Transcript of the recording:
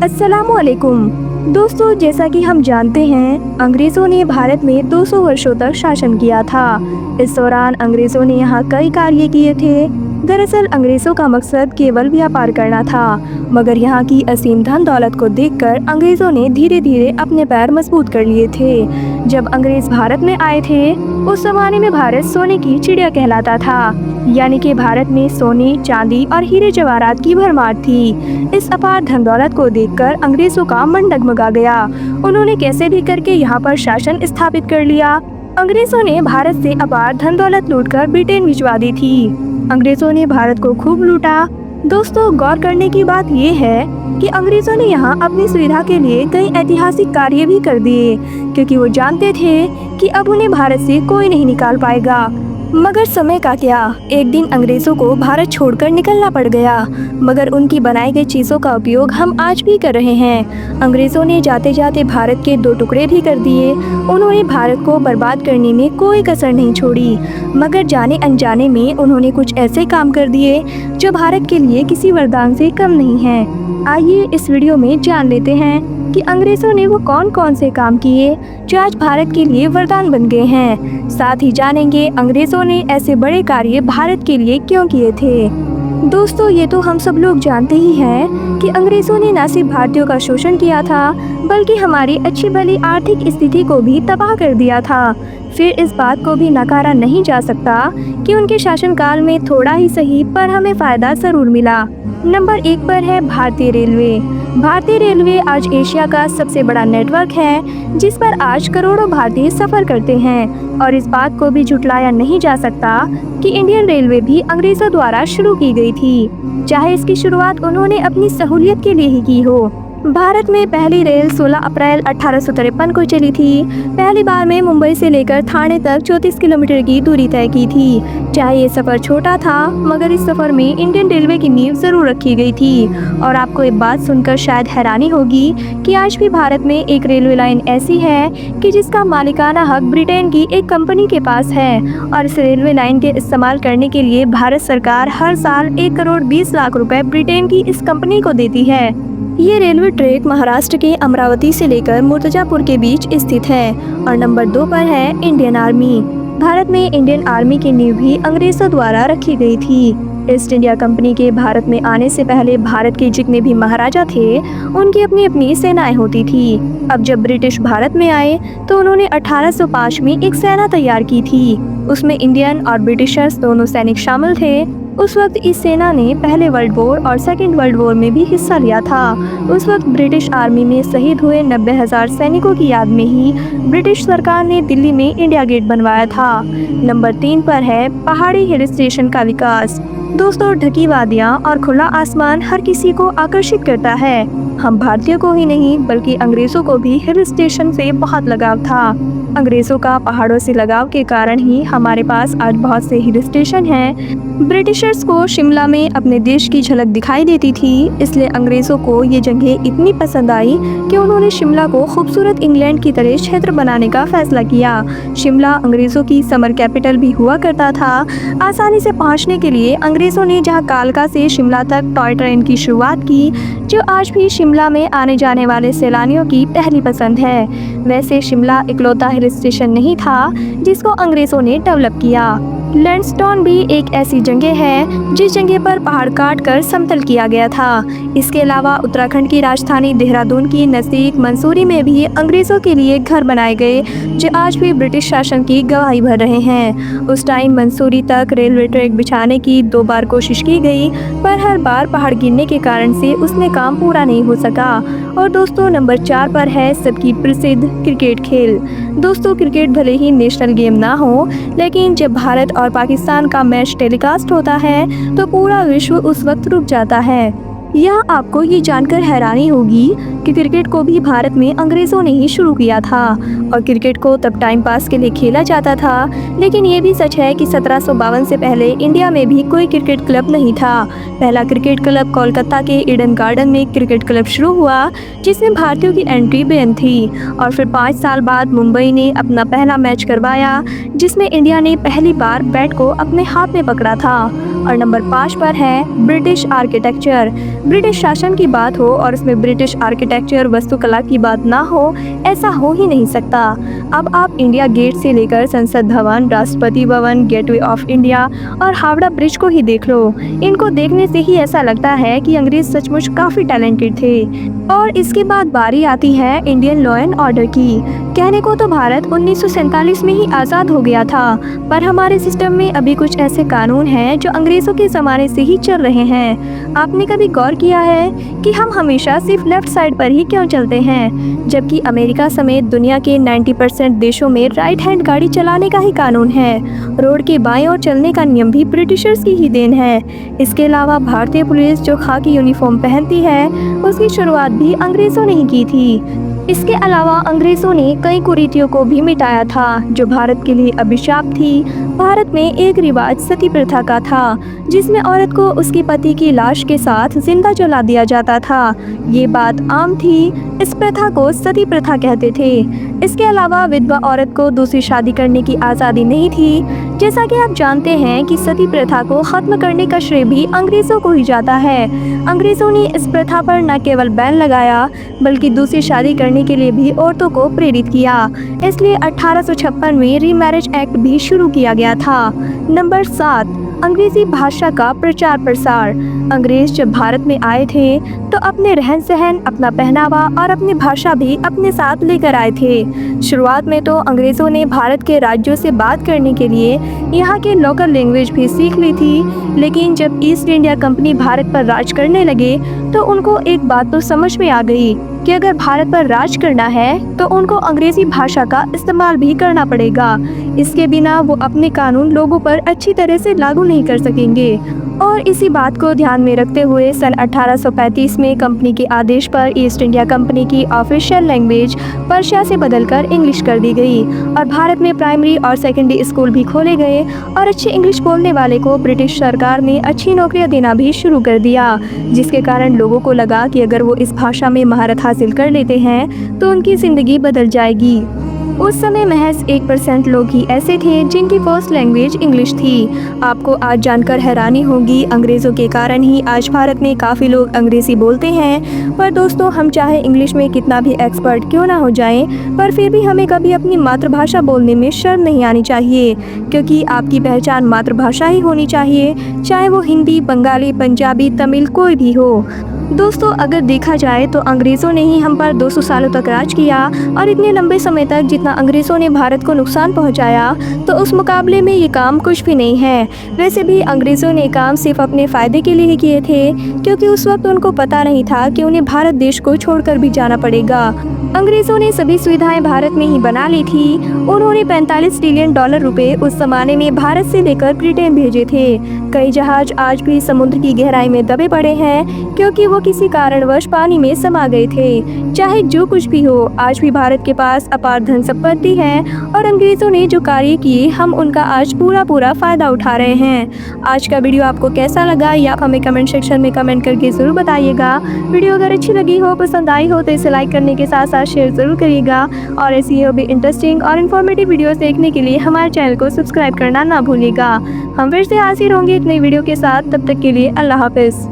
अस्सलामुअलैकुम दोस्तों, जैसा कि हम जानते हैं अंग्रेज़ों ने भारत में 200 वर्षों तक शासन किया था। इस दौरान अंग्रेज़ों ने यहाँ कई कार्य किए थे। दरअसल अंग्रेज़ों का मकसद केवल व्यापार करना था, मगर यहाँ की असीम धन दौलत को देखकर अंग्रेज़ों ने धीरे धीरे अपने पैर मजबूत कर लिए थे। जब अंग्रेज़ भारत में आए थे उस जमाने में भारत सोने की चिड़िया कहलाता था, यानी कि भारत में सोने, चांदी और हीरे जवाहरात की भरमार थी। इस अपार धन दौलत को देखकर अंग्रेज़ों का मन डगमगा गया। उन्होंने कैसे भी करके यहाँ पर शासन स्थापित कर लिया। अंग्रेज़ों ने भारत से अपार धन दौलत लूटकर ब्रिटेन भिजवा दी थी। अंग्रेज़ों ने भारत को खूब लूटा। दोस्तों, गौर करने की बात ये है कि अंग्रेज़ों ने यहाँ अपनी सुविधा के लिए कई ऐतिहासिक कार्य भी कर दिए, क्योंकि वो जानते थे कि अब उन्हें भारत से कोई नहीं निकाल पाएगा। मगर समय का क्या, एक दिन अंग्रेज़ों को भारत छोड़कर निकलना पड़ गया, मगर उनकी बनाई गई चीज़ों का उपयोग हम आज भी कर रहे हैं। अंग्रेज़ों ने जाते जाते भारत के 2 टुकड़े भी कर दिए। उन्होंने भारत को बर्बाद करने में कोई कसर नहीं छोड़ी, मगर जाने अनजाने में उन्होंने कुछ ऐसे काम कर दिए जो भारत के लिए किसी वरदान से कम नहीं है। आइए इस वीडियो में जान लेते हैं कि अंग्रेज़ों ने वो कौन कौन से काम किए जो आज भारत के लिए वरदान बन गए हैं। साथ ही जानेंगे अंग्रेज़ों ने ऐसे बड़े कार्य भारत के लिए क्यों किए थे। दोस्तों, ये तो हम सब लोग जानते ही हैं कि अंग्रेज़ों ने न सिर्फ भारतीयों का शोषण किया था, बल्कि हमारी अच्छी भली आर्थिक स्थिति को भी तबाह कर दिया था। फिर इस बात को भी नकारा नहीं जा सकता कि उनके शासनकाल में थोड़ा ही सही पर हमें फ़ायदा ज़रूर मिला। नंबर 1 पर है भारतीय रेलवे। भारतीय रेलवे आज एशिया का सबसे बड़ा नेटवर्क है, जिस पर आज करोड़ों भारतीय सफ़र करते हैं। और इस बात को भी झुटलाया नहीं जा सकता कि इंडियन रेलवे भी अंग्रेज़ों द्वारा शुरू की गई थी, चाहे इसकी शुरुआत उन्होंने अपनी सहूलियत के लिए ही की हो। भारत में पहली रेल 16 अप्रैल 1853 को चली थी। पहली बार में मुंबई से लेकर ठाणे तक 34 किलोमीटर की दूरी तय की थी। चाहे ये सफ़र छोटा था, मगर इस सफ़र में इंडियन रेलवे की नींव ज़रूर रखी गई थी। और आपको एक बात सुनकर शायद हैरानी होगी कि आज भी भारत में एक रेलवे लाइन ऐसी है कि जिसका मालिकाना हक ब्रिटेन की एक कंपनी के पास है। और इस रेलवे लाइन के इस्तेमाल करने के लिए भारत सरकार हर साल 1 करोड़ 20 लाख रुपए ब्रिटेन की इस कंपनी को देती है। ये रेलवे ट्रैक महाराष्ट्र के अमरावती से लेकर मुर्तजापुर के बीच स्थित है। और नंबर 2 पर है इंडियन आर्मी। भारत में इंडियन आर्मी की नींव भी अंग्रेज़ों द्वारा रखी गई थी। ईस्ट इंडिया कंपनी के भारत में आने से पहले भारत के जितने भी महाराजा थे, उनकी अपनी अपनी सेनाएं होती थी। अब जब ब्रिटिश भारत में आए तो उन्होंने 1805 में एक सेना तैयार की थी। उसमें इंडियन और ब्रिटिशर्स दोनों सैनिक शामिल थे। उस वक्त इस सेना ने पहले वर्ल्ड वॉर और सेकेंड वर्ल्ड वॉर में भी हिस्सा लिया था। उस वक्त ब्रिटिश आर्मी में शहीद हुए 90,000 सैनिकों की याद में ही ब्रिटिश सरकार ने दिल्ली में इंडिया गेट बनवाया था। नंबर 3 पर है पहाड़ी हिल स्टेशन का विकास। दोस्तों, ढकी वादियाँ और खुला आसमान हर किसी को आकर्षित करता है। हम भारतीयों को ही नहीं बल्कि अंग्रेज़ों को भी हिल स्टेशन से बहुत लगाव था। अंग्रेज़ों का पहाड़ों से लगाव के कारण ही हमारे पास आज बहुत से हिल स्टेशन हैं। ब्रिटिशर्स को शिमला में अपने देश की झलक दिखाई देती थी, इसलिए अंग्रेज़ों को ये जगह इतनी पसंद आई कि उन्होंने शिमला को खूबसूरत इंग्लैंड की तरह क्षेत्र बनाने का फैसला किया। शिमला अंग्रेज़ों की समर कैपिटल भी हुआ करता था। आसानी से पहुँचने के लिए अंग्रेज़ों ने जहाँ कालका से शिमला तक टॉय ट्रेन की शुरुआत की, जो आज भी शिमला में आने जाने वाले सैलानियों की पहली पसंद है। वैसे शिमला इकलौता हिल स्टेशन नहीं था जिसको अंग्रेज़ों ने डेवलप किया। लैंडस्टोन भी एक ऐसी जगह है जिस जगह पर पहाड़ काट कर समतल किया गया था। इसके अलावा उत्तराखंड की राजधानी देहरादून की नज़दीक मंसूरी में भी अंग्रेज़ों के लिए घर बनाए गए, जो आज भी ब्रिटिश शासन की गवाही भर रहे हैं। उस टाइम मंसूरी तक रेलवे ट्रैक बिछाने की 2 बार कोशिश की गई, पर हर बार पहाड़ गिरने के कारण से उसमें काम पूरा नहीं हो सका। और दोस्तों, नंबर 4 पर है सबकी प्रसिद्ध क्रिकेट खेल। दोस्तों, क्रिकेट भले ही नेशनल गेम ना हो, लेकिन जब भारत और पाकिस्तान का मैच टेलीकास्ट होता है तो पूरा विश्व उस वक्त रुक जाता है। यहाँ आपको ये जानकर हैरानी होगी कि क्रिकेट को भी भारत में अंग्रेज़ों ने ही शुरू किया था और क्रिकेट को तब टाइम पास के लिए खेला जाता था। लेकिन ये भी सच है कि 1752 से पहले इंडिया में भी कोई क्रिकेट क्लब नहीं था। पहला क्रिकेट क्लब कोलकाता के ईडन गार्डन में क्रिकेट क्लब शुरू हुआ, जिसमें भारतीयों की एंट्री बैन थी। और फिर 5 साल बाद मुंबई ने अपना पहला मैच करवाया, जिसमें इंडिया ने पहली बार बैट को अपने हाथ में पकड़ा था। और नंबर 5 पर है ब्रिटिश आर्किटेक्चर। ब्रिटिश शासन की बात हो और उसमें ब्रिटिश आर्किटेक्चर वास्तुकला की बात ना हो, ऐसा हो ही नहीं सकता। अब आप इंडिया गेट से लेकर संसद भवन, Rashtrapati Bhavan, gateway of India और हावड़ा ब्रिज को ही देख लो। इनको देखने से ही ऐसा लगता है कि अंग्रेज सचमुच काफ़ी टैलेंटेड थे। और इसके बाद बारी आती है इंडियन लॉ एंड ऑर्डर की। कहने को तो भारत 1947 में ही आज़ाद हो गया था, पर हमारे सिस्टम में अभी कुछ ऐसे कानून हैं जो अंग्रेज़ों के ज़माने से ही चल रहे हैं। आपने कभी गौर किया है कि हम हमेशा सिर्फ लेफ्ट साइड पर ही क्यों चलते हैं, जबकि अमेरिका समेत दुनिया के 90% देशों में राइट हैंड गाड़ी चलाने का ही कानून है। रोड के बाएं ओर चलने का नियम भी ब्रिटिशर्स की ही देन है। इसके अलावा भारतीय पुलिस जो खाकी यूनिफॉर्म पहनती है, उसकी शुरुआत भी अंग्रेज़ों ने ही की थी। इसके अलावा अंग्रेज़ों ने कई कुरीतियों को भी मिटाया था जो भारत के लिए अभिशाप थी। भारत में एक रिवाज सती प्रथा का था, जिसमें औरत को उसके पति की लाश के साथ जिंदा जला दिया जाता था। ये बात आम थी, इस प्रथा को सती प्रथा कहते थे। इसके अलावा विधवा औरत को दूसरी शादी करने की आज़ादी नहीं थी। जैसा कि आप जानते हैं कि सती प्रथा को ख़त्म करने का श्रेय भी अंग्रेज़ों को ही जाता है। अंग्रेज़ों ने इस प्रथा पर न केवल बैन लगाया, बल्कि दूसरी शादी करने के लिए भी औरतों को प्रेरित किया। इसलिए 1856 में रीमैरिज एक्ट भी शुरू किया गया था। नंबर 7, अंग्रेज़ी भाषा का प्रचार प्रसार। अंग्रेज़ जब भारत में आए थे तो अपने रहन सहन, अपना पहनावा और अपनी भाषा भी अपने साथ लेकर आए थे। शुरुआत में तो अंग्रेज़ों ने भारत के राज्यों से बात करने के लिए यहाँ के लोकल लैंग्वेज भी सीख ली थी, लेकिन जब ईस्ट इंडिया कंपनी भारत पर राज करने लगे तो उनको एक बात तो समझ में आ गई कि अगर भारत पर राज करना है तो उनको अंग्रेज़ी भाषा का इस्तेमाल भी करना पड़ेगा। इसके बिना वो अपने कानून लोगों पर अच्छी तरह से लागू नहीं कर सकेंगे। और इसी बात को ध्यान में रखते हुए सन 1835 में कंपनी के आदेश पर ईस्ट इंडिया कंपनी की ऑफिशियल लैंग्वेज पर्शिया से बदलकर इंग्लिश कर दी गई और भारत में प्राइमरी और सेकेंडरी स्कूल भी खोले गए और अच्छी इंग्लिश बोलने वाले को ब्रिटिश सरकार ने अच्छी नौकरियां देना भी शुरू कर दिया, जिसके कारण लोगों को लगा कि अगर वो इस भाषा में महारत हासिल कर लेते हैं तो उनकी ज़िंदगी बदल जाएगी। उस समय महज 1% लोग ही ऐसे थे जिनकी फर्स्ट लैंग्वेज इंग्लिश थी। आपको आज जानकर हैरानी होगी, अंग्रेज़ों के कारण ही आज भारत में काफ़ी लोग अंग्रेज़ी बोलते हैं। पर दोस्तों, हम चाहे इंग्लिश में कितना भी एक्सपर्ट क्यों ना हो जाएं, पर फिर भी हमें कभी अपनी मातृभाषा बोलने में शर्म नहीं आनी चाहिए, क्योंकि आपकी पहचान मातृभाषा ही होनी चाहिए, चाहे वो हिंदी, बंगाली, पंजाबी, तमिल कोई भी हो। दोस्तों, अगर देखा जाए तो अंग्रेज़ों ने ही हम पर 200 सालों तक राज किया और इतने लंबे समय तक जितना अंग्रेज़ों ने भारत को नुकसान पहुंचाया, तो उस मुकाबले में ये काम कुछ भी नहीं है। वैसे भी अंग्रेज़ों ने काम सिर्फ अपने फ़ायदे के लिए ही किए थे, क्योंकि उस वक्त उनको पता नहीं था कि उन्हें भारत देश को छोड़कर भी जाना पड़ेगा। अंग्रेज़ों ने सभी सुविधाएं भारत में ही बना ली थी। उन्होंने 45 ट्रिलियन डॉलर रुपए उस ज़माने में भारत से लेकर ब्रिटेन भेजे थे। कई जहाज आज भी समुद्र की गहराई में दबे पड़े हैं, क्योंकि वो किसी कारणवश पानी में समा गए थे। चाहे जो कुछ भी हो, आज भी भारत के पास अपार धन संपत्ति है और अंग्रेज़ों ने जो कार्य किए, हम उनका आज पूरा फ़ायदा उठा रहे हैं। आज का वीडियो आपको कैसा लगा, या आप हमें कमेंट सेक्शन में कमेंट करके ज़रूर बताइएगा। वीडियो अगर अच्छी लगी हो, पसंद आई हो, तो इसे लाइक करने के साथ साथ शेयर ज़रूर करिएगा। और ऐसी ही भी इंटरेस्टिंग और इन्फॉर्मेटिव वीडियोस देखने के लिए हमारे चैनल को सब्सक्राइब करना ना भूलिएगा। हम फिर से हाजिर होंगे एक नई वीडियो के साथ। तब तक के लिए अल्लाह हाफिज़।